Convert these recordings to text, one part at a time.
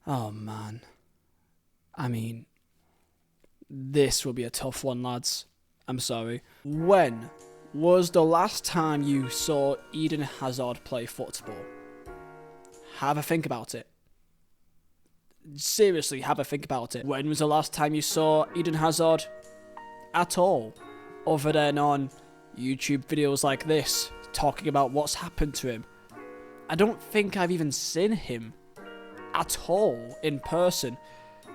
Oh man. I mean, this will be a tough one, lads. I'm sorry. When was the last time you saw Eden Hazard play football? Have a think about it. Seriously, have a think about it. When was the last time you saw Eden Hazard at all? Other than on YouTube videos like this, talking about what's happened to him. I don't think I've even seen him at all in person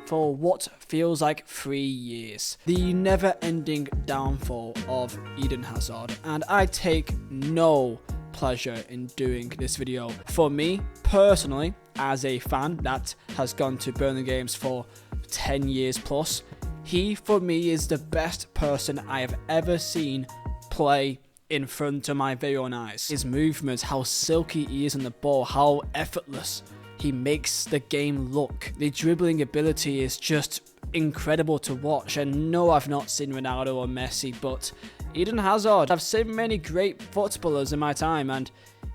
for what feels like 3 years. The never-ending downfall of Eden Hazard, and I take no pleasure in doing this video. For me, personally, as a fan that has gone to Burnley games for 10 years plus, he, for me, is the best person I have ever seen play in front of my very own eyes. His movements, how silky he is on the ball, how effortless he makes the game look. The dribbling ability is just incredible to watch. And no, I've not seen Ronaldo or Messi, but Eden Hazard. I've seen many great footballers in my time, and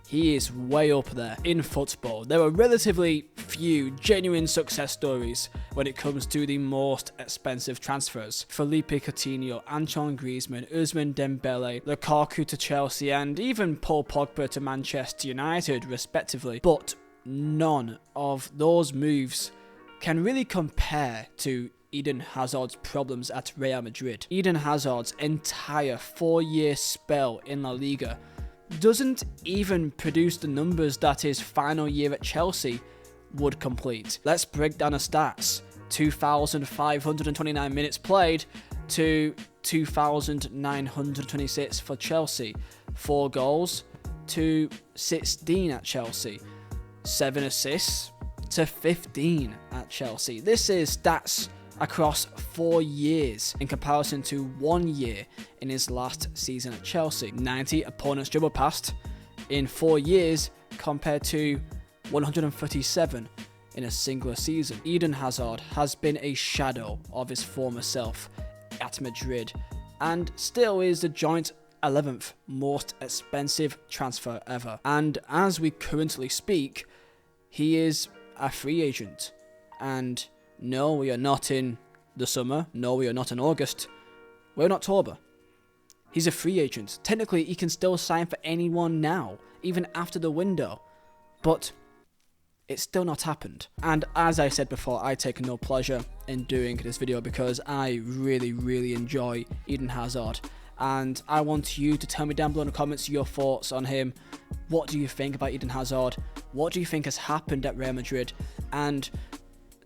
he is way up there in football. There are relatively few genuine success stories when it comes to the most expensive transfers. Felipe Coutinho, Antoine Griezmann, Ousmane Dembele, Lukaku to Chelsea, and even Paul Pogba to Manchester United, respectively. But none of those moves can really compare to Eden Hazard's problems at Real Madrid. Eden Hazard's entire 4-year spell in La Liga doesn't even produce the numbers that his final year at Chelsea would complete. Let's break down the stats. 2,529 minutes played to 2,926 for Chelsea. 4 goals to 16 at Chelsea. 7 assists to 15 at Chelsea. This is stats across 4 years in comparison to 1 year in his last season at Chelsea. 90 opponents dribble past in 4 years compared to 137 in a single season. Eden Hazard has been a shadow of his former self at Madrid and still is the joint 11th most expensive transfer ever. And as we currently speak, he is a free agent. And no, we are not in the summer. No, we are not in August. We're in October. He's a free agent. Technically, he can still sign for anyone now, even after the window. But it's still not happened. And as I said before, I take no pleasure in doing this video because I really, really enjoy Eden Hazard. And I want you to tell me down below in the comments your thoughts on him. What do you think about Eden Hazard? What do you think has happened at Real Madrid? And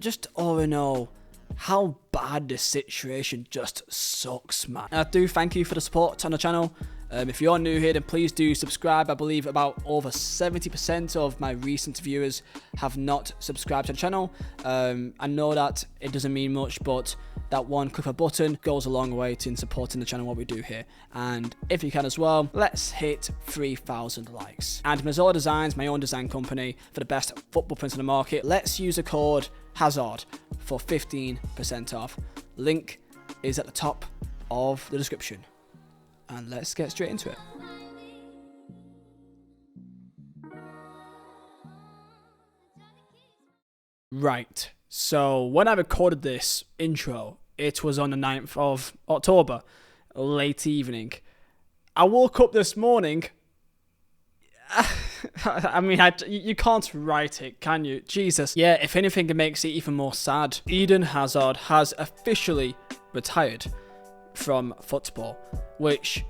just all in all, how bad this situation just sucks, man. I do thank you for the support on the channel. If you're new here, then please do subscribe. I believe about over 70% of my recent viewers have not subscribed to the channel. I know that it doesn't mean much, but that one click of a button goes a long way in supporting the channel, what we do here. And if you can as well, let's hit 3,000 likes. And Vizeh Designs, my own design company for the best football prints in the market, let's use the code Hazard for 15% off. Link is at the top of the description. And let's get straight into it. Right, so when I recorded this intro, it was on the 9th of October, late evening. I woke up this morning. I mean, you can't write it, can you? Jesus. Yeah, if anything, it makes it even more sad. Eden Hazard has officially retired from football, which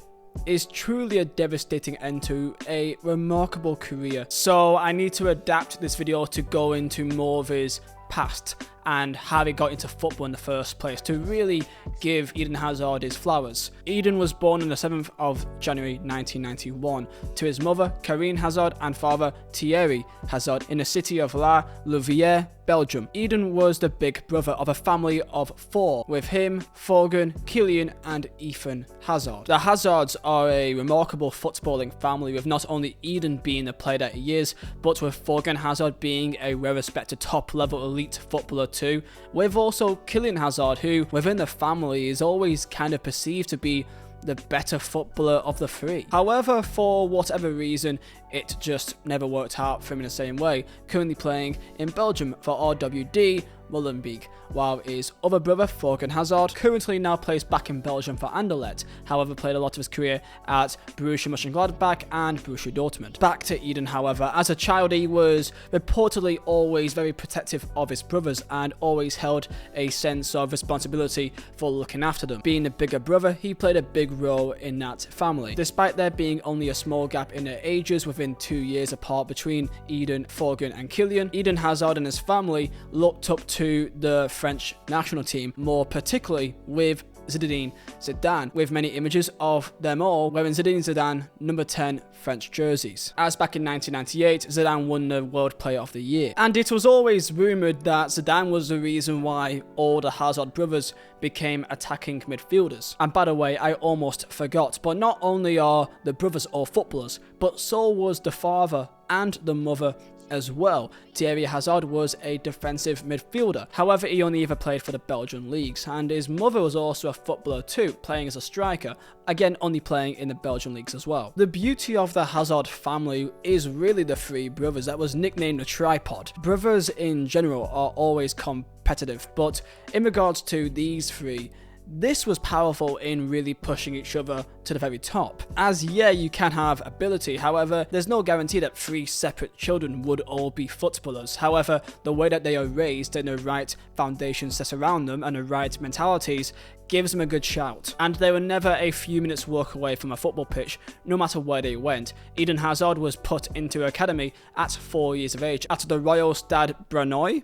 is truly a devastating end to a remarkable career. So I need to adapt this video to go into more of his past and how he got into football in the first place, to really give Eden Hazard his flowers. Eden was born on the 7th of January 1991 to his mother Karine Hazard and father Thierry Hazard in the city of La Louvière, Belgium. Eden was the big brother of a family of 4, with him, Fogan, Kylian and Ethan Hazard. The Hazards are a remarkable footballing family, with not only Eden being the player that he is, but with Fogan Hazard being a well-respected top-level elite footballer too, with also Kylian Hazard, who within the family is always kind of perceived to be the better footballer of the three. However, for whatever reason, it just never worked out for him in the same way, currently playing in Belgium for RWD Molenbeek, while his other brother, Thorgan Hazard, currently now plays back in Belgium for Anderlecht, however played a lot of his career at Borussia Mönchengladbach and Borussia Dortmund. Back to Eden, however, as a child he was reportedly always very protective of his brothers and always held a sense of responsibility for looking after them. Being the bigger brother, he played a big role in that family. Despite there being only a small gap in their ages within 2 years apart between Eden, Thorgan and Kylian, Eden Hazard and his family looked up to the French national team, more particularly with Zinedine Zidane, with many images of them all wearing Zinedine Zidane number 10 French jerseys. As back in 1998, Zidane won the World Player of the Year. And it was always rumoured that Zidane was the reason why all the Hazard brothers became attacking midfielders. And by the way, I almost forgot, but not only are the brothers all footballers, but so was the father and the mother as well. Thierry Hazard was a defensive midfielder. However, he only ever played for the Belgian leagues, and his mother was also a footballer too, playing as a striker, again only playing in the Belgian leagues as well. The beauty of the Hazard family is really the three brothers that was nicknamed the tripod. Brothers in general are always competitive, but in regards to these three, this was powerful in really pushing each other to the very top. As yeah, you can have ability, however, there's no guarantee that three separate children would all be footballers. However, the way that they are raised and the right foundation set around them and the right mentalities gives them a good shout. And they were never a few minutes walk away from a football pitch, no matter where they went. Eden Hazard was put into academy at 4 years of age at the Royal Stade Brenoy,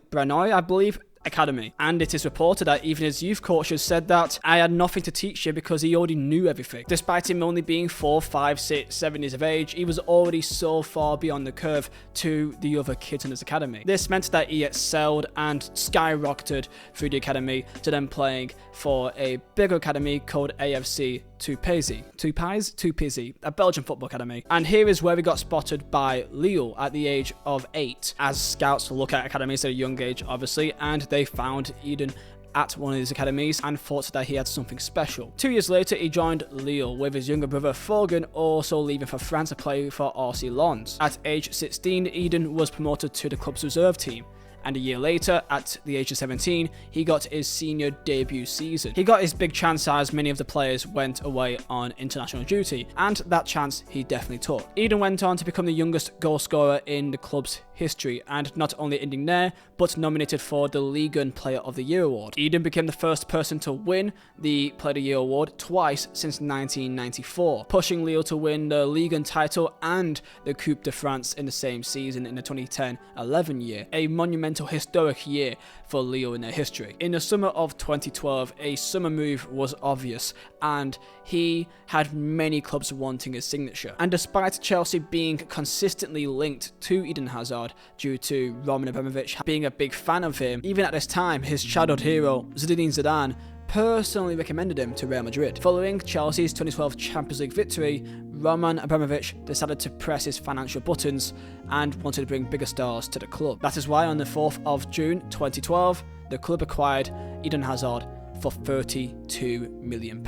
I believe, academy, and it is reported that even his youth coaches said that I had nothing to teach you because he already knew everything. Despite him only being 4, 5, 6, 7 years of age, he was already so far beyond the curve to the other kids in his academy. This meant that he excelled and skyrocketed through the academy to then playing for a bigger academy called AFC Tupizy, a Belgian football academy. And here is where we got spotted by Lille at the age of 8, as scouts look at academies at a young age, obviously, and they found Eden at one of these academies and thought that he had something special. 2 years later, he joined Lille with his younger brother Thorgan also leaving for France to play for RC Lens. At age 16, Eden was promoted to the club's reserve team. And a year later, at the age of 17, he got his senior debut season. He got his big chance as many of the players went away on international duty, and that chance he definitely took. Eden went on to become the youngest goal scorer in the club's history, and not only ending there, but nominated for the Ligue 1 Player of the Year award. Eden became the first person to win the Player of the Year award twice since 1994, pushing Lille to win the Ligue 1 title and the Coupe de France in the same season in the 2010-11 year, a monumental historic year for Lille in their history. In the summer of 2012, a summer move was obvious, and he had many clubs wanting his signature. And despite Chelsea being consistently linked to Eden Hazard due to Roman Abramovich being a big fan of him, even at this time, his childhood hero, Zinedine Zidane, personally recommended him to Real Madrid. Following Chelsea's 2012 Champions League victory, Roman Abramovich decided to press his financial buttons and wanted to bring bigger stars to the club. That is why on the 4th of June 2012, the club acquired Eden Hazard for £32 million.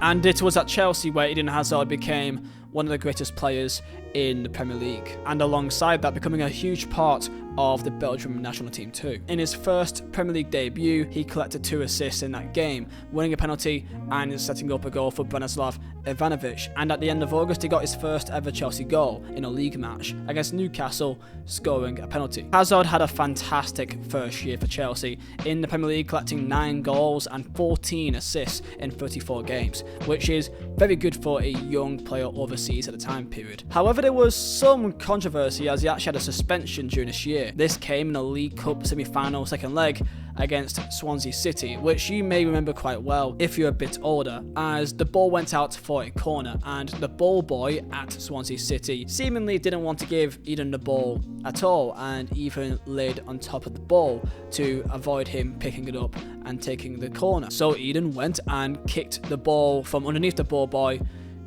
And it was at Chelsea where Eden Hazard became one of the greatest players in the Premier League, and alongside that becoming a huge part of the Belgian national team too. In his first Premier League debut, he collected 2 assists in that game, winning a penalty and setting up a goal for Branislav Ivanovic. And at the end of August, he got his first ever Chelsea goal in a league match against Newcastle, scoring a penalty. Hazard had a fantastic first year for Chelsea in the Premier League, collecting 9 goals and 14 assists in 34 games, which is very good for a young player overseas at the time period. However, there was some controversy as he actually had a suspension during this year. This came in a League Cup semi-final second leg against Swansea City, which you may remember quite well if you're a bit older, as the ball went out for a corner and the ball boy at Swansea City seemingly didn't want to give Eden the ball at all and even laid on top of the ball to avoid him picking it up and taking the corner. So Eden went and kicked the ball from underneath the ball boy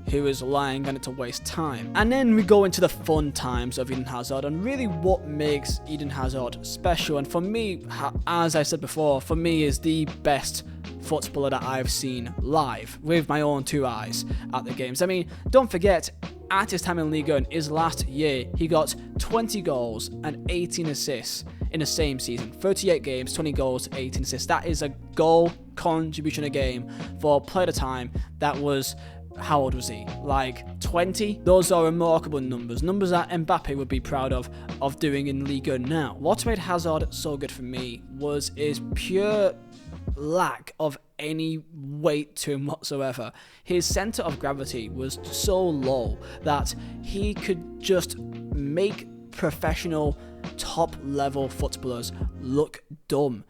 who is relying on it to waste time. And then we go into the fun times of Eden Hazard and really what makes Eden Hazard special. And for me, as I said before, for me is the best footballer that I've seen live with my own 2 eyes at the games. I mean, don't forget, at his time in Liga in his last year, he got 20 goals and 18 assists in the same season. 38 games, 20 goals, 18 assists. That is a goal contribution a game for a player at the time that was, how old was he? Like 20? Those are remarkable numbers that Mbappe would be proud of doing in Liga now. What made Hazard so good for me was his pure lack of any weight to him whatsoever. His center of gravity was so low that he could just make professional top level footballers look dumb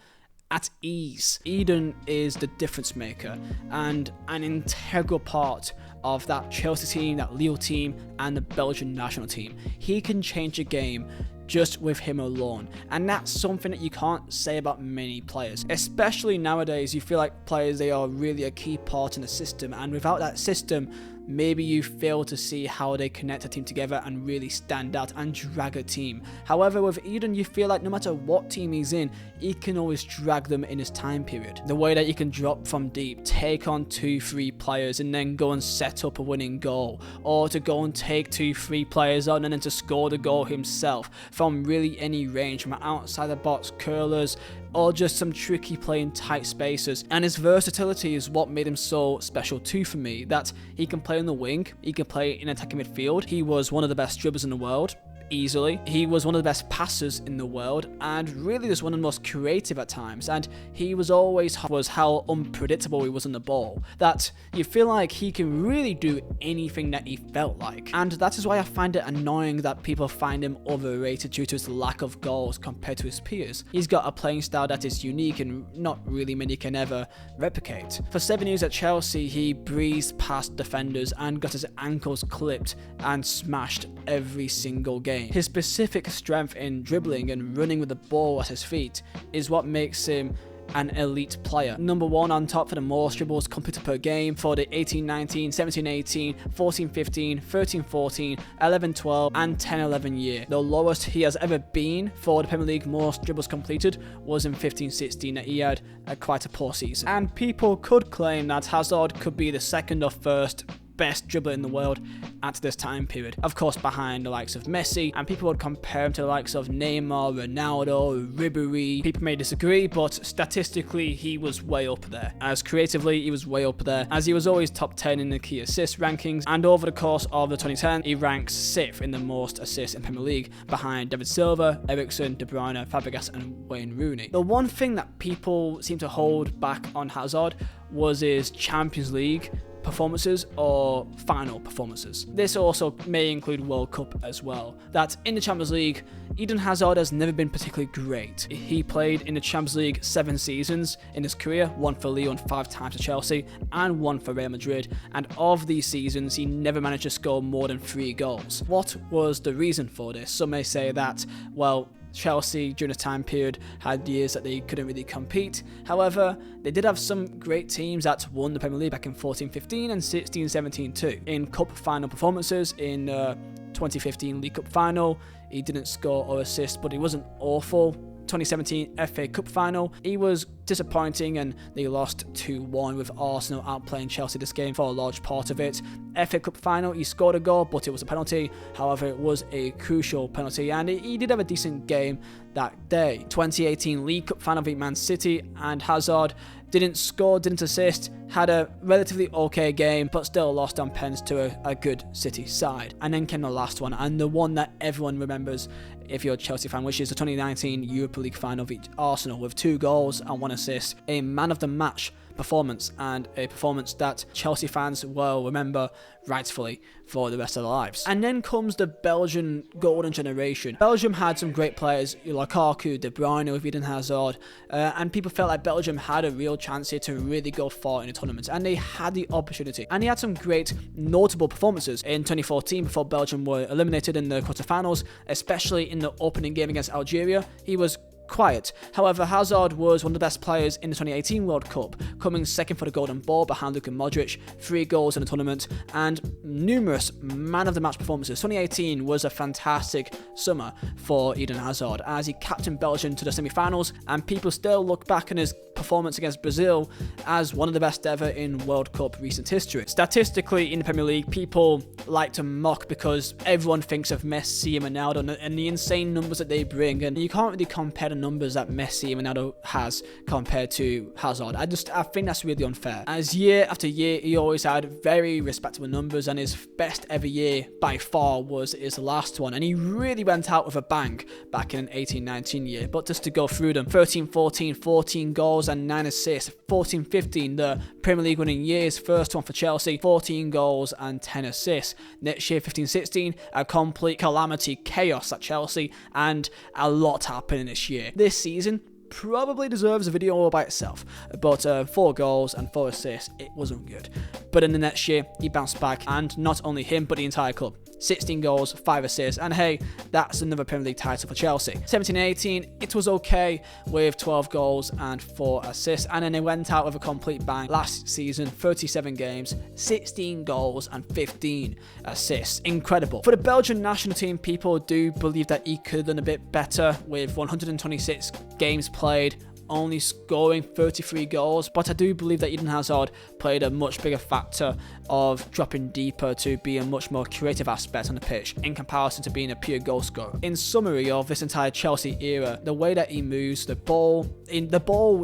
at ease. Eden is the difference maker and an integral part of that Chelsea team, that Lille team, and the Belgian national team. He can change a game just with him alone, and that's something that you can't say about many players. Especially nowadays, you feel like players, they are really a key part in the system, and without that system, maybe you fail to see how they connect a team together and really stand out and drag a team. However, with Eden, you feel like no matter what team he's in, he can always drag them in his time period. The way that he can drop from deep, take on 2-3 players and then go and set up a winning goal, or to go and take 2-3 players on and then to score the goal himself from really any range, from outside the box curlers, or just some tricky play in tight spaces. And his versatility is what made him so special too for me, that he can play on the wing, he can play in attacking midfield. He was one of the best dribblers in the world, easily. He was one of the best passers in the world, and really just one of the most creative at times. And he was always how unpredictable he was on the ball, that you feel like he can really do anything that he felt like. And that is why I find it annoying that people find him overrated due to his lack of goals compared to his peers. He's got a playing style that is unique and not really many can ever replicate. For 7 years at Chelsea, he breezed past defenders and got his ankles clipped and smashed every single game. His specific strength in dribbling and running with the ball at his feet is what makes him an elite player. Number 1 on top for the most dribbles completed per game for the 18-19, 17-18, 14-15, 13-14, 11-12 and 10-11 year. The lowest he has ever been for the Premier League most dribbles completed was in 15-16, that he had quite a poor season. And people could claim that Hazard could be the second or first best dribbler in the world at this time period. Of course, behind the likes of Messi, and people would compare him to the likes of Neymar, Ronaldo, Ribéry. People may disagree, but statistically, he was way up there. As creatively, he was way up there, as he was always top 10 in the key assist rankings, and over the course of the 2010s, he ranks 6th in the most assists in Premier League, behind David Silva, Eriksen, De Bruyne, Fabregas, and Wayne Rooney. The one thing that people seem to hold back on Hazard was his Champions League performances or final performances. This also may include World Cup as well. That in the Champions League, Eden Hazard has never been particularly great. He played in the Champions League 7 seasons in his career, 1 for Lyon, 5 times for Chelsea, and 1 for Real Madrid. And of these seasons, he never managed to score more than 3 goals. What was the reason for this? Some may say that, well, Chelsea during this time period had years that they couldn't really compete. However, they did have some great teams that won the Premier League back in 14-15 and 16-17 too. In cup final performances, in 2015 League Cup final, he didn't score or assist, but he wasn't awful. 2017 FA Cup final, he was disappointing and they lost 2-1 with Arsenal outplaying Chelsea this game for a large part of it. FA Cup final, he scored a goal, but it was a penalty. However, it was a crucial penalty and he did have a decent game that day. 2018 League Cup final beat Man City, and Hazard didn't score, didn't assist, had a relatively okay game, but still lost on pens to a good City side. And then came the last one, and the one that everyone remembers if you're a Chelsea fan, which is the 2019 Europa League final beat Arsenal with 2 goals and 1 assist, a man of the match performance, and a performance that Chelsea fans will remember rightfully for the rest of their lives. And then comes the Belgian golden generation. Belgium had some great players, Lukaku, De Bruyne with Eden Hazard, and people felt like Belgium had a real chance here to really go far in the tournament, and they had the opportunity. And he had some great notable performances in 2014 before Belgium were eliminated in the quarterfinals, especially in the opening game against Algeria. He was quiet. However, Hazard was one of the best players in the 2018 World Cup, coming second for the Golden Ball behind Luka Modric, 3 goals in the tournament, and numerous man of the match performances. 2018 was a fantastic summer for Eden Hazard as he captained Belgian to the semi-finals, and people still look back on his performance against Brazil as one of the best ever in World Cup recent history. Statistically, in the Premier League, people like to mock because everyone thinks of Messi and Ronaldo and the insane numbers that they bring, and you can't really compare the numbers that Messi and Ronaldo has compared to Hazard. I think that's really unfair, as year after year he always had very respectable numbers, and his best ever year by far was his last one, and he really went out with a bang back in an 18-19 year. But just to go through them: 13-14, 14 goals and 9 assists. 14-15, the Premier League winning years, first one for Chelsea, 14 goals and 10 assists. Next year, 15-16, a complete calamity, chaos at Chelsea, and a lot happening this year. This season probably deserves a video all by itself, but 4 goals and 4 assists, it wasn't good. But in the next year, he bounced back, and not only him, but the entire club. 16 goals, 5 assists, and hey, that's another Premier League title for Chelsea. 17-18, it was okay with 12 goals and 4 assists, and then they went out with a complete bang last season, 37 games, 16 goals and 15 assists. Incredible. For the Belgian national team, people do believe that he could have done a bit better with 126 games played, only scoring 33 goals, but I do believe that Eden Hazard played a much bigger factor of dropping deeper to be a much more creative aspect on the pitch in comparison to being a pure goal scorer. In summary of this entire Chelsea era, the way that he moves the ball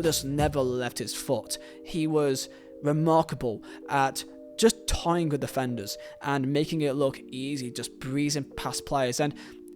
just never left his foot. He was remarkable at just toying with defenders and making it look easy, just breezing past players. And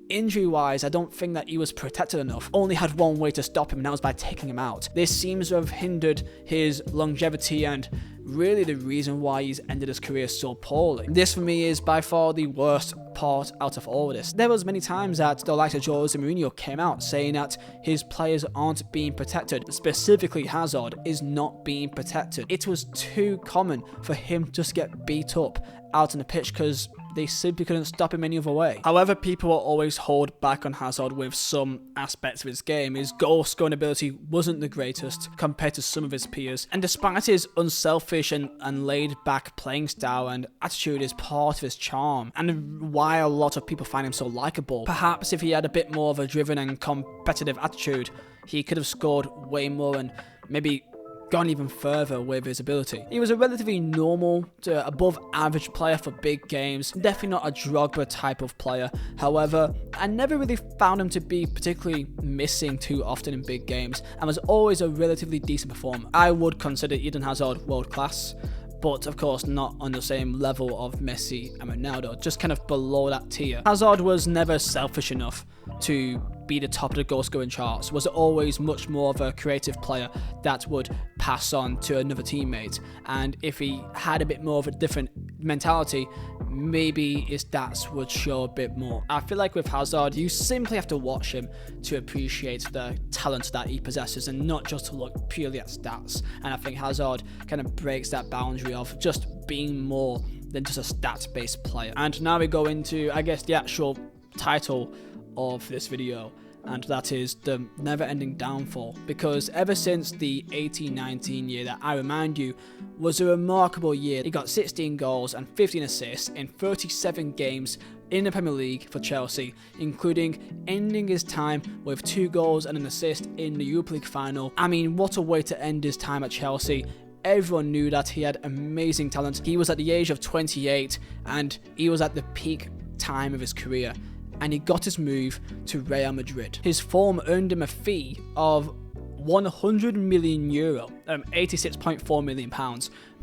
injury-wise, I don't think that he was protected enough. Only had one way to stop him, and that was by taking him out. This seems to have hindered his longevity and really the reason why he's ended his career so poorly. This for me is by far the worst part out of all of this. There was many times that the likes of Jose Mourinho came out saying that his players aren't being protected, specifically Hazard is not being protected. It was too common for him to just get beat up out on the pitch because they simply couldn't stop him any other way. However, people will always hold back on Hazard with some aspects of his game. His goal scoring ability wasn't the greatest compared to some of his peers, and despite his unselfish and laid back playing style and attitude is part of his charm and why a lot of people find him so likable. Perhaps if he had a bit more of a driven and competitive attitude, he could have scored way more and maybe gone even further with his ability. He was a relatively normal to above average player for big games, definitely not a Drogba type of player. However, I never really found him to be particularly missing too often in big games and was always a relatively decent performer. I would consider Eden Hazard world class, but of course not on the same level of Messi and Ronaldo, just kind of below that tier. Hazard was never selfish enough to be the top of the goal scoring charts, was always much more of a creative player that would pass on to another teammate, and if he had a bit more of a different mentality, maybe his stats would show a bit more. I feel like with Hazard, you simply have to watch him to appreciate the talent that he possesses and not just to look purely at stats, and I think Hazard kind of breaks that boundary of just being more than just a stats-based player. And now we go into, I guess, the actual title of this video, and that is the never-ending downfall, because ever since the 18-19 year that I remind you was a remarkable year, he got 16 goals and 15 assists in 37 games in the Premier League for Chelsea, including ending his time with 2 goals and an assist in the Europa League final. I mean, what a way to end his time at Chelsea. Everyone knew that he had amazing talent. He was at the age of 28 and he was at the peak time of his career, and he got his move to Real Madrid. His form earned him a fee of €100 million, £86.4 million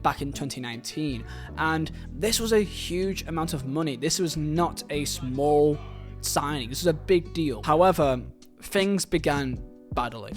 back in 2019, and this was a huge amount of money. This was not a small signing, this was a big deal. However, things began badly.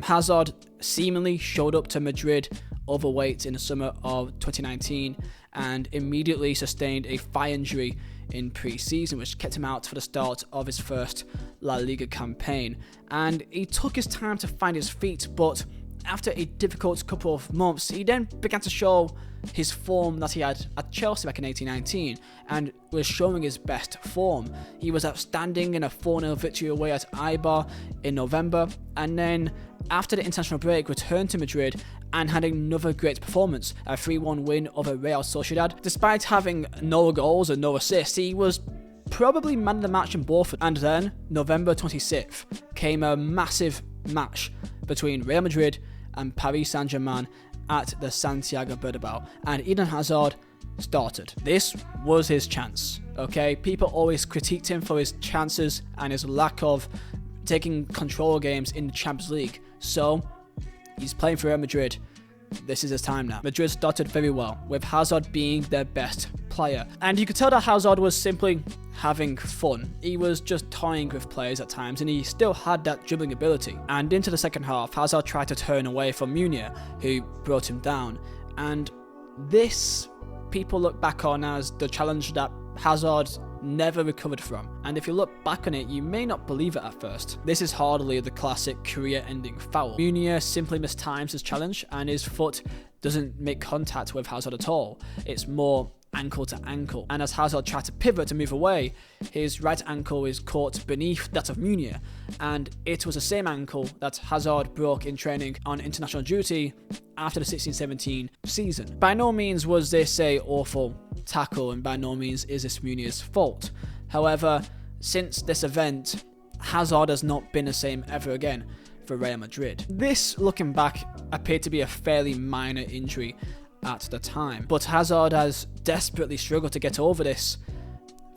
Hazard seemingly showed up to Madrid overweight in the summer of 2019 and immediately sustained a thigh injury in pre-season, which kept him out for the start of his first La Liga campaign. And he took his time to find his feet, but after a difficult couple of months, he then began to show his form that he had at Chelsea back in 1819 and was showing his best form. He was outstanding in a 4-0 victory away at Eibar in November, and then after the international break returned to Madrid and had another great performance, a 3-1 win over Real Sociedad. Despite having no goals and no assists, he was probably man of the match in both. And then, November 26th, came a massive match between Real Madrid and Paris Saint-Germain at the Santiago Bernabeu, and Eden Hazard started. This was his chance, okay? People always critiqued him for his chances and his lack of taking control of games in the Champions League. So, he's playing for Real Madrid. This is his time now. Madrid started very well, with Hazard being their best player. And you could tell that Hazard was simply having fun. He was just toying with players at times, and he still had that dribbling ability. And into the second half, Hazard tried to turn away from Meunier, who brought him down. And this, people look back on as the challenge that Hazard never recovered from. And if you look back on it, you may not believe it at first. This is hardly the classic career-ending foul. Meunier simply mistimes his challenge, and his foot doesn't make contact with Hazard at all. It's more ankle to ankle, and as Hazard tried to pivot to move away, his right ankle is caught beneath that of Meunier, and it was the same ankle that Hazard broke in training on international duty after the 16-17 season. By no means was this a awful tackle, and by no means is this Meunier's fault. However, since this event, Hazard has not been the same ever again for Real Madrid. This, looking back, appeared to be a fairly minor injury at the time, but Hazard has desperately struggled to get over this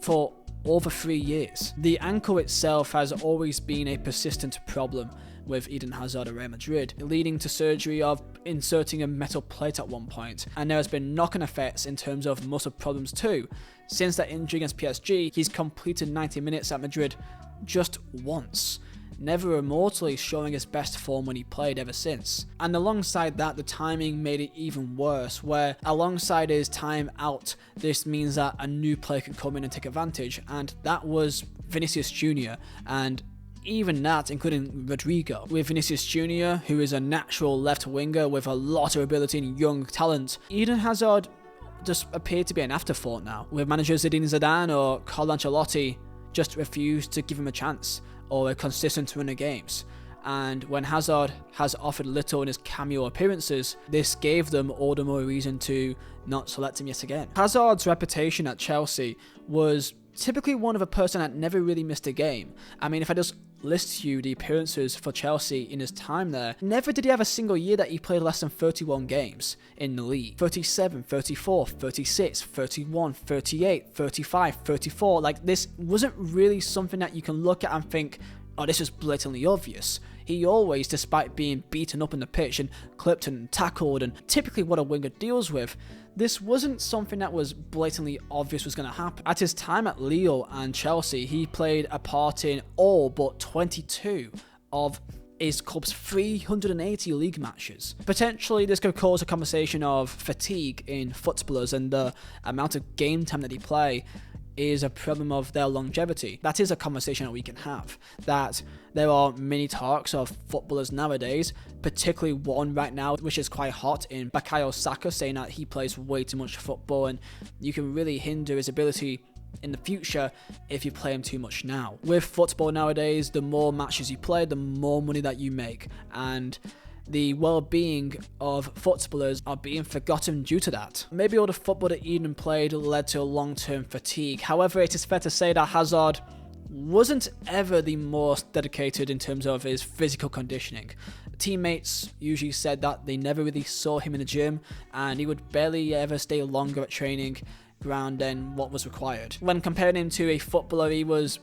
for over 3 years. The ankle itself has always been a persistent problem with Eden Hazard at Real Madrid, leading to surgery of inserting a metal plate at one point, and there has been knock-on effects in terms of muscle problems too. Since that injury against PSG, he's completed 90 minutes at Madrid just once, never remotely showing his best form when he played ever since. And alongside that, the timing made it even worse, where alongside his time out, this means that a new player can come in and take advantage, and that was Vinicius Jr., and even that including Rodrigo. With Vinicius Jr., who is a natural left winger with a lot of ability and young talent, Eden Hazard just appeared to be an afterthought now, with managers Zinedine Zidane or Carlo Ancelotti just refused to give him a chance or a consistent run of games. And when Hazard has offered little in his cameo appearances, this gave them all the more reason to not select him yet again. Hazard's reputation at Chelsea was typically one of a person that never really missed a game. I mean, if I just list you the appearances for Chelsea in his time there, never did he have a single year that he played less than 31 games in the league. 37, 34, 36, 31, 38, 35, 34. Like, this wasn't really something that you can look at and think, oh, this is blatantly obvious. He always, despite being beaten up in the pitch and clipped and tackled and typically what a winger deals with, this wasn't something that was blatantly obvious was going to happen. At his time at Lille and Chelsea, he played a part in all but 22 of his club's 380 league matches. Potentially, this could cause a conversation of fatigue in footballers, and the amount of game time that he play is a problem of their longevity. That is a conversation that we can have. That there are many talks of footballers nowadays, particularly one right now which is quite hot in Bukayo Saka, saying that he plays way too much football and you can really hinder his ability in the future if you play him too much now. With football nowadays, the more matches you play, the more money that you make, and the well-being of footballers are being forgotten due to that. Maybe all the football that Eden played led to long-term fatigue. However, it is fair to say that Hazard wasn't ever the most dedicated in terms of his physical conditioning. Teammates usually said that they never really saw him in the gym, and he would barely ever stay longer at training ground than what was required. When comparing him to a footballer, he was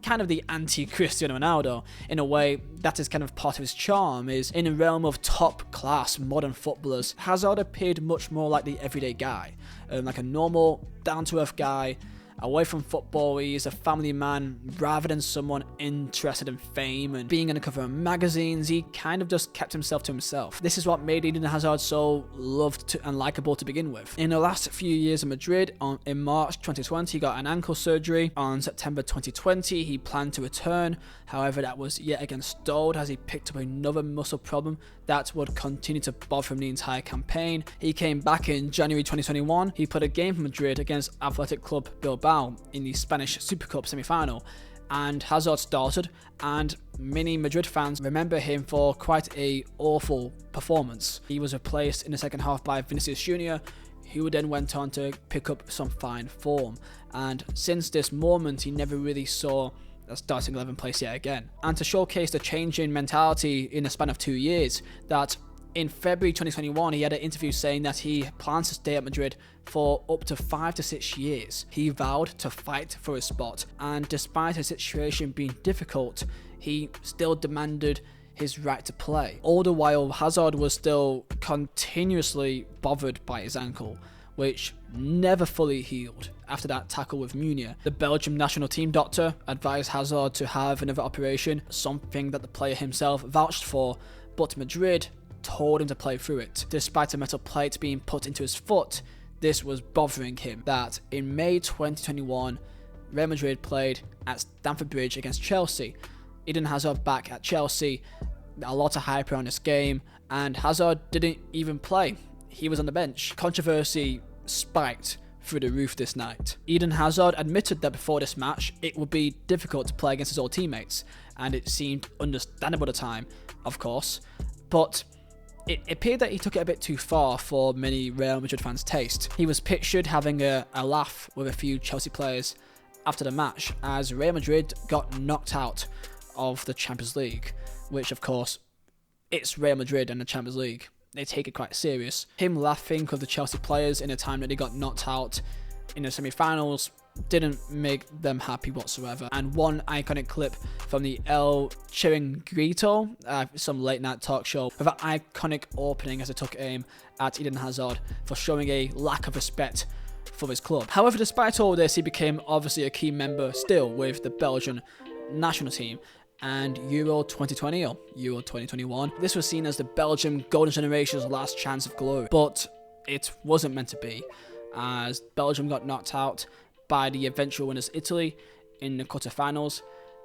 kind of the anti-Cristiano Ronaldo. In a way, that is kind of part of his charm, is in the realm of top-class modern footballers, Hazard appeared much more like the everyday guy, like a normal, down-to-earth guy, Away from football, he is a family man rather than someone interested in fame and being on the cover of magazines. He kind of just kept himself to himself. This is what made Eden Hazard so loved and likable to begin with. In the last few years in Madrid, in March 2020, he got an ankle surgery. On September 2020, he planned to return. However, that was yet again stalled as he picked up another muscle problem that would continue to bother him the entire campaign. He came back in January 2021. He played a game for Madrid against Athletic Club Bilbao in the Spanish Super Cup semi-final, and Hazard started, and many Madrid fans remember him for quite a awful performance. He was replaced in the second half by Vinicius Jr., who then went on to pick up some fine form, and since this moment he never really saw a starting 11 place yet again. And to showcase the change in mentality in the span of 2 years, that in February 2021 he had an interview saying that he plans to stay at Madrid for up to 5 to 6 years. He vowed to fight for his spot, and despite his situation being difficult, he still demanded his right to play. All the while, Hazard was still continuously bothered by his ankle, which never fully healed after that tackle with Munir. The Belgian national team doctor advised Hazard to have another operation, something that the player himself vouched for, but Madrid told him to play through it. Despite a metal plate being put into his foot, this was bothering him. That in May 2021, Real Madrid played at Stamford Bridge against Chelsea. Eden Hazard back at Chelsea, a lot of hype around this game, and Hazard didn't even play. He was on the bench. Controversy spiked through the roof this night. Eden Hazard admitted that before this match it would be difficult to play against his old teammates, and it seemed understandable at the time, of course, but it appeared that he took it a bit too far for many Real Madrid fans' taste. He was pictured having a laugh with a few Chelsea players after the match as Real Madrid got knocked out of the Champions League, which of course, it's Real Madrid and the Champions League. They take it quite serious. Him laughing with the Chelsea players in a time that they got knocked out in the semi-finals didn't make them happy whatsoever. And one iconic clip from the El Chiringuito, some late night talk show, with an iconic opening as it took aim at Eden Hazard for showing a lack of respect for his club. However, despite all this, he became obviously a key member still with the Belgian national team and Euro 2020 or Euro 2021. This was seen as the Belgian golden generation's last chance of glory, but it wasn't meant to be, as Belgium got knocked out by the eventual winners Italy in the quarterfinals.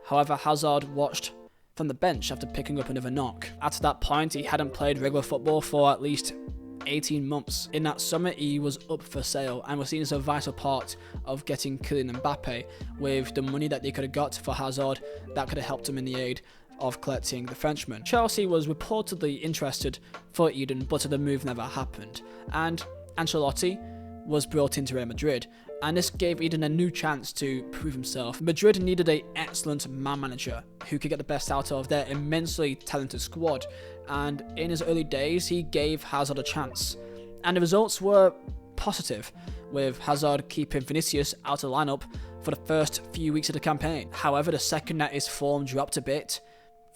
However, Hazard watched from the bench after picking up another knock. At that point, he hadn't played regular football for at least 18 months. In that summer, he was up for sale and was seen as a vital part of getting Kylian Mbappe, with the money that they could have got for Hazard that could have helped him in the aid of collecting the Frenchman. Chelsea was reportedly interested for Eden, but the move never happened, and Ancelotti was brought into Real Madrid, and this gave Eden a new chance to prove himself. Madrid needed an excellent man manager who could get the best out of their immensely talented squad, and in his early days he gave Hazard a chance, and the results were positive, with Hazard keeping Vinicius out of the lineup for the first few weeks of the campaign. However, the second that his form dropped a bit,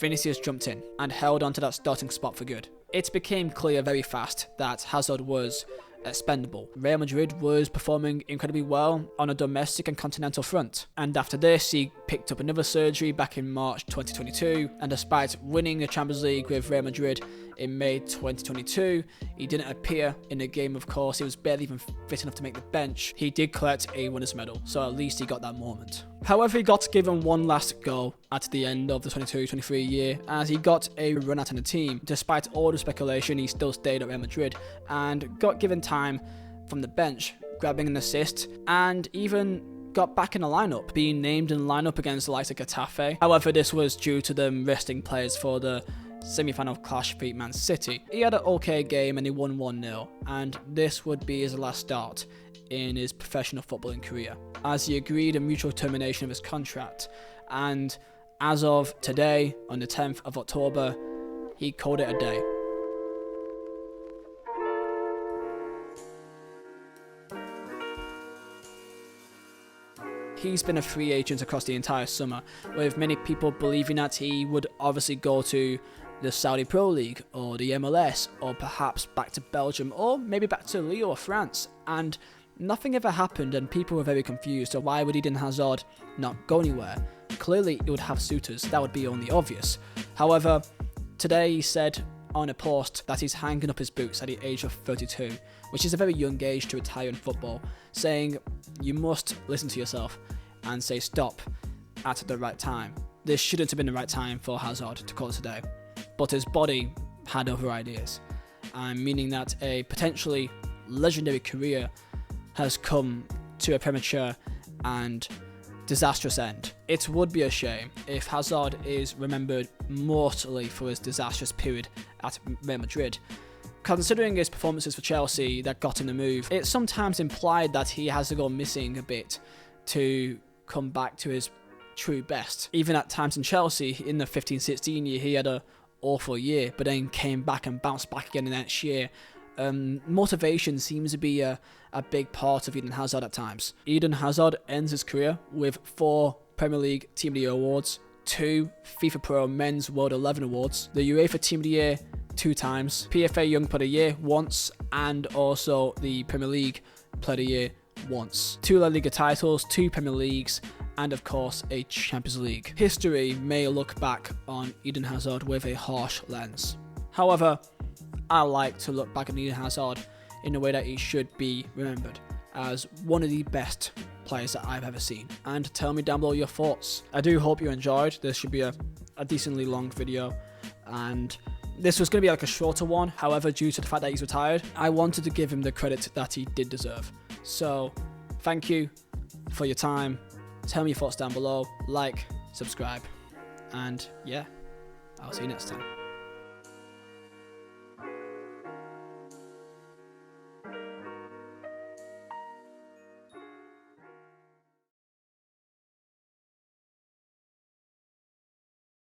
Vinicius jumped in and held onto that starting spot for good. It became clear very fast that Hazard was expendable. Real Madrid was performing incredibly well on a domestic and continental front, and after this he picked up another surgery back in March 2022, and despite winning the Champions League with Real Madrid in May 2022, he didn't appear in the game. Of course, he was barely even fit enough to make the bench. He did collect a winner's medal, so at least he got that moment. However, he got given one last go at the end of the 22-23 year, as he got a run out in the team. Despite all the speculation, he still stayed at Real Madrid and got given time from the bench, grabbing an assist, and even got back in the lineup, being named in the lineup against the likes of Getafe. However, this was due to them resting players for the semi-final clash beat Man City. He had an okay game and he won 1-0, and this would be his last start in his professional footballing career, as he agreed a mutual termination of his contract, and as of today, on the 10th of October, he called it a day. He's been a free agent across the entire summer, with many people believing that he would obviously go to the Saudi Pro League or the MLS, or perhaps back to Belgium, or maybe back to Lille or France, and nothing ever happened and people were very confused. So why would Eden Hazard not go anywhere? Clearly, it would have suitors. That would be only obvious. However, today he said on a post that he's hanging up his boots at the age of 32, which is a very young age to retire in football, saying you must listen to yourself and say stop at the right time. This shouldn't have been the right time for Hazard to call it today, but his body had other ideas, meaning that a potentially legendary career has come to a premature and disastrous end. It would be a shame if Hazard is remembered mostly for his disastrous period at Real Madrid. Considering his performances for Chelsea that got him the move, it's sometimes implied that he has to go missing a bit to come back to his true best. Even at times in Chelsea, in the 15-16 year, he had an awful year, but then came back and bounced back again in the next year. Motivation seems to be a big part of Eden Hazard at times. Eden Hazard ends his career with 4 Premier League Team of the Year awards, 2 FIFA Pro Men's World 11 awards, the UEFA Team of the Year 2 times, PFA Young Player of the Year once, and also the Premier League Player of the Year once. 2 La Liga titles, 2 Premier Leagues, and of course a Champions League. History may look back on Eden Hazard with a harsh lens. However, I like to look back at Eden Hazard in a way that he should be remembered as one of the best players that I've ever seen. And tell me down below your thoughts. I do hope you enjoyed. This should be a decently long video, and this was going to be like a shorter one. However, due to the fact that he's retired, I wanted to give him the credit that he did deserve. So thank you for your time. Tell me your thoughts down below. Like, subscribe, and yeah, I'll see you next time.